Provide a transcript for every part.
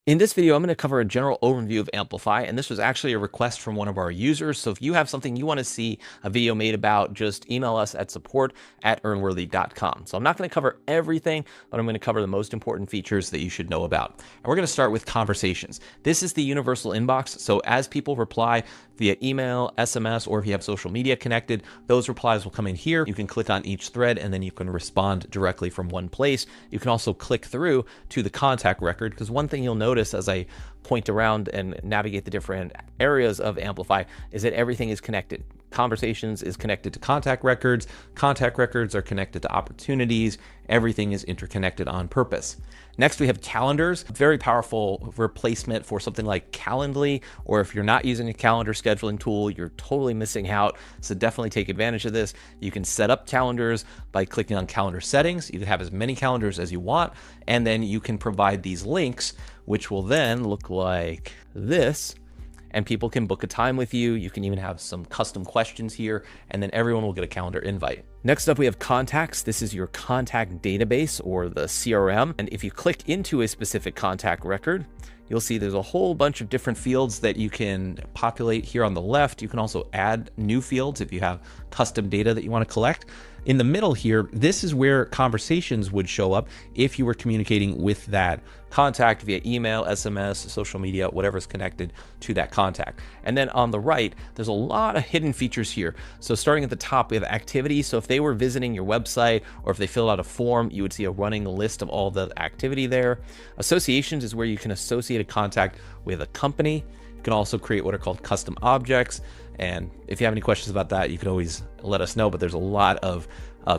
In this video, I'm going to cover a general overview of Amplify, and this was actually a request from one of our users. So if you have something you want to see a video made about, just email us at support@earnworthy.com. So I'm not going to cover everything, but I'm going to cover the most important features that you should know about. And we're going to start with conversations. This is the universal inbox. So as people reply via email, SMS, or if you have social media connected, those replies will come in here. You can click on each thread and then you can respond directly from one place. You can also click through to the contact record, because one thing you'll notice as I point around and navigate the different areas of Amplify is that everything is connected. Conversations is connected to contact records are connected to opportunities. Everything is interconnected on purpose. Next, we have calendars, very powerful replacement for something like Calendly, or if you're not using a calendar scheduling tool, you're totally missing out. So definitely take advantage of this. You can set up calendars by clicking on calendar settings. You can have as many calendars as you want, and then you can provide these links, which will then look like this. And people can book a time with you. You can even have some custom questions here, and then everyone will get a calendar invite. Next up, we have contacts. This is your contact database, or the CRM. And if you click into a specific contact record, you'll see there's a whole bunch of different fields that you can populate here on the left. You can also add new fields if you have custom data that you want to collect. In the middle here, this is where conversations would show up if you were communicating with that contact via email, SMS, social media, whatever's connected to that contact. And then on the right, there's a lot of hidden features here. So starting at the top, we have activity. So if they were visiting your website or if they filled out a form, you would see a running list of all the activity there. Associations is where you can associate a contact with a company. You can also create what are called custom objects. And if you have any questions about that, you can always let us know, but there's a lot of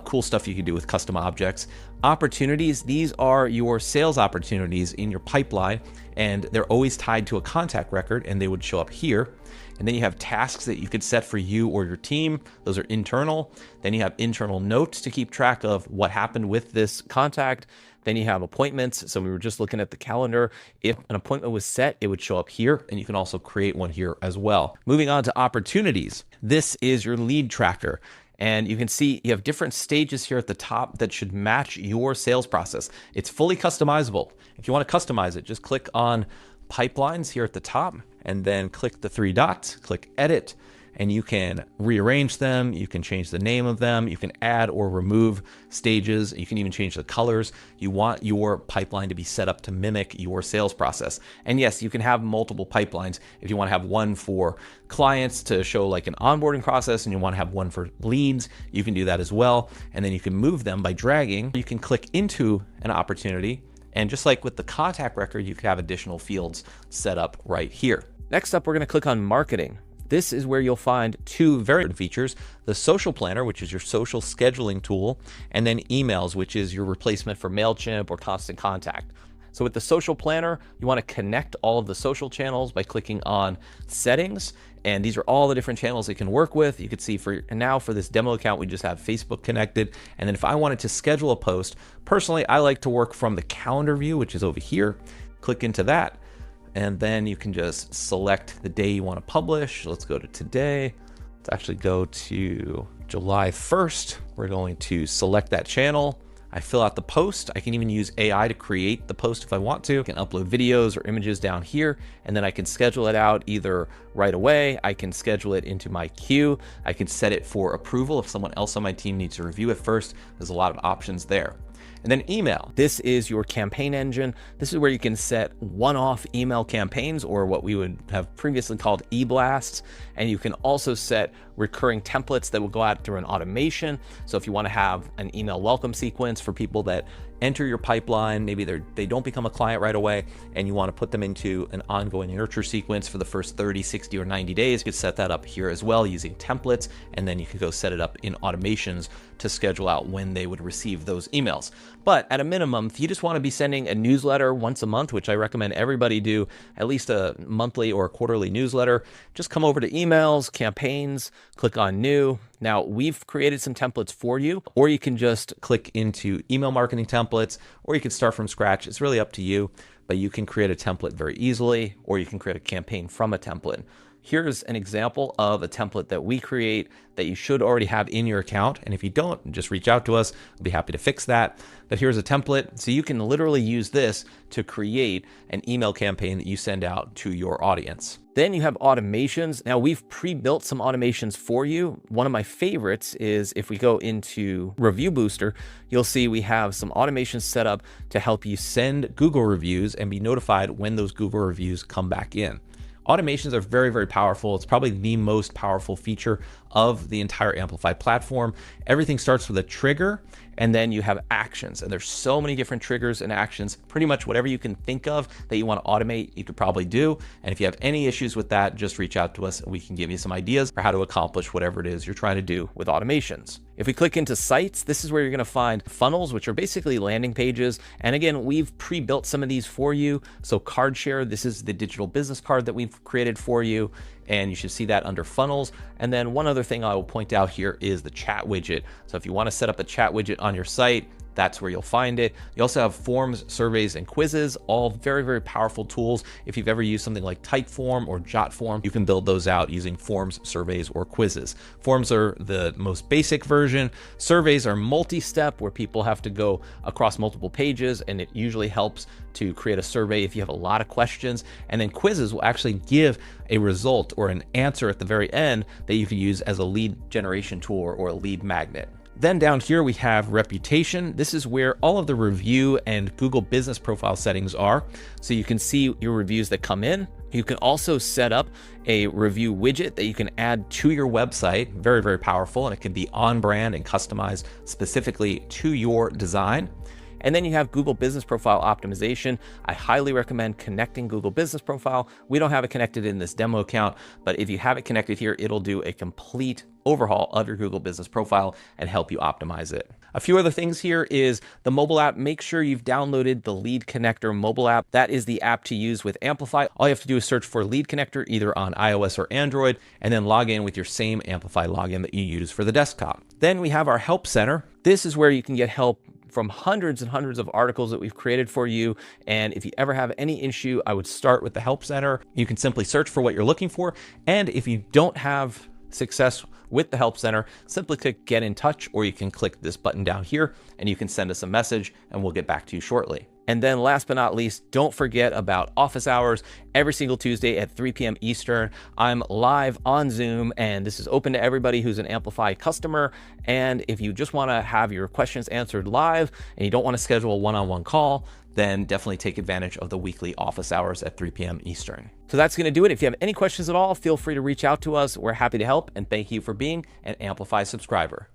cool stuff you can do with custom objects. Opportunities, these are your sales opportunities in your pipeline, and they're always tied to a contact record, and they would show up here. And then you have tasks that you could set for you or your team. Those are internal. Then you have internal notes to keep track of what happened with this contact. Then you have appointments. So we were just looking at the calendar. If an appointment was set, it would show up here, and you can also create one here as well. Moving on to opportunities. This is your lead tracker. And you can see you have different stages here at the top that should match your sales process. It's fully customizable. If you want to customize it, just click on pipelines here at the top and then click the three dots, click edit, and you can rearrange them. You can change the name of them. You can add or remove stages. You can even change the colors. You want your pipeline to be set up to mimic your sales process. And yes, you can have multiple pipelines. If you want to have one for clients to show like an onboarding process and you want to have one for leads, you can do that as well. And then you can move them by dragging. You can click into an opportunity. And just like with the contact record, you could have additional fields set up right here. Next up, we're going to click on marketing. This is where you'll find two very good features: the social planner, which is your social scheduling tool, and then emails, which is your replacement for MailChimp or Constant Contact. So with the social planner, you want to connect all of the social channels by clicking on settings. And these are all the different channels it can work with. You can see for this demo account, we just have Facebook connected. And then if I wanted to schedule a post, personally, I like to work from the calendar view, which is over here. Click into that. And then you can just select the day you want to publish. Let's go to today. Let's actually go to July 1st. We're going to select that channel. I fill out the post. I can even use AI to create the post if I want to. I can upload videos or images down here, and then I can schedule it out either right away. I can schedule it into my queue. I can set it for approval if someone else on my team needs to review it first. There's a lot of options there. And then email. This is your campaign engine. This is where you can set one-off email campaigns, or what we would have previously called e-blasts. And you can also set recurring templates that will go out through an automation. So if you want to have an email welcome sequence for people that enter your pipeline, maybe they don't become a client right away, and you want to put them into an ongoing nurture sequence for the first 30, 60, or 90 days, you could set that up here as well using templates, and then you can go set it up in automations to schedule out when they would receive those emails. But at a minimum, if you just want to be sending a newsletter once a month, which I recommend everybody do, at least a monthly or quarterly newsletter, just come over to emails, campaigns, click on new. Now we've created some templates for you, or you can just click into email marketing templates, or you can start from scratch. It's really up to you, but you can create a template very easily, or you can create a campaign from a template. Here's an example of a template that we create that you should already have in your account. And if you don't, just reach out to us. We'll be happy to fix that. But here's a template. So you can literally use this to create an email campaign that you send out to your audience. Then you have automations. Now we've pre-built some automations for you. One of my favorites is if we go into Review Booster, you'll see we have some automations set up to help you send Google reviews and be notified when those Google reviews come back in. Automations are very, very powerful. It's probably the most powerful feature of the entire Amplify platform. Everything starts with a trigger, and then you have actions. And there's so many different triggers and actions. Pretty much whatever you can think of that you want to automate, you could probably do. And if you have any issues with that, just reach out to us and we can give you some ideas for how to accomplish whatever it is you're trying to do with automations. If we click into sites, this is where you're going to find funnels, which are basically landing pages. And again, we've pre-built some of these for you. So card share, this is the digital business card that we've created for you. And you should see that under funnels. And then one other thing I will point out here is the chat widget. So if you want to set up a chat widget on your site, that's where you'll find it. You also have forms, surveys, and quizzes, all very, very powerful tools. If you've ever used something like Typeform or Jotform, you can build those out using forms, surveys, or quizzes. Forms are the most basic version. Surveys are multi-step where people have to go across multiple pages, and it usually helps to create a survey if you have a lot of questions. And then quizzes will actually give a result or an answer at the very end that you can use as a lead generation tool or a lead magnet. Then down here we have reputation. This is where all of the review and Google business profile settings are. So you can see your reviews that come in. You can also set up a review widget that you can add to your website. Very, very powerful. And it can be on brand and customized specifically to your design. And then you have Google Business Profile optimization. I highly recommend connecting Google Business Profile. We don't have it connected in this demo account, but if you have it connected here, it'll do a complete overhaul of your Google Business Profile and help you optimize it. A few other things here is the mobile app. Make sure you've downloaded the Lead Connector mobile app. That is the app to use with Amplify. All you have to do is search for Lead Connector either on iOS or Android, and then log in with your same Amplify login that you use for the desktop. Then we have our Help Center. This is where you can get help from hundreds and hundreds of articles that we've created for you. And if you ever have any issue, I would start with the Help Center. You can simply search for what you're looking for. And if you don't have success with the Help Center, simply click Get in Touch, or you can click this button down here and you can send us a message and we'll get back to you shortly. And then last but not least, don't forget about office hours. Every single Tuesday at 3 p.m. Eastern, I'm live on Zoom, and this is open to everybody who's an Amplify customer. And if you just want to have your questions answered live and you don't want to schedule a one-on-one call, then definitely take advantage of the weekly office hours at 3 p.m. Eastern. So that's going to do it. If you have any questions at all, feel free to reach out to us. We're happy to help, and thank you for being an Amplify subscriber.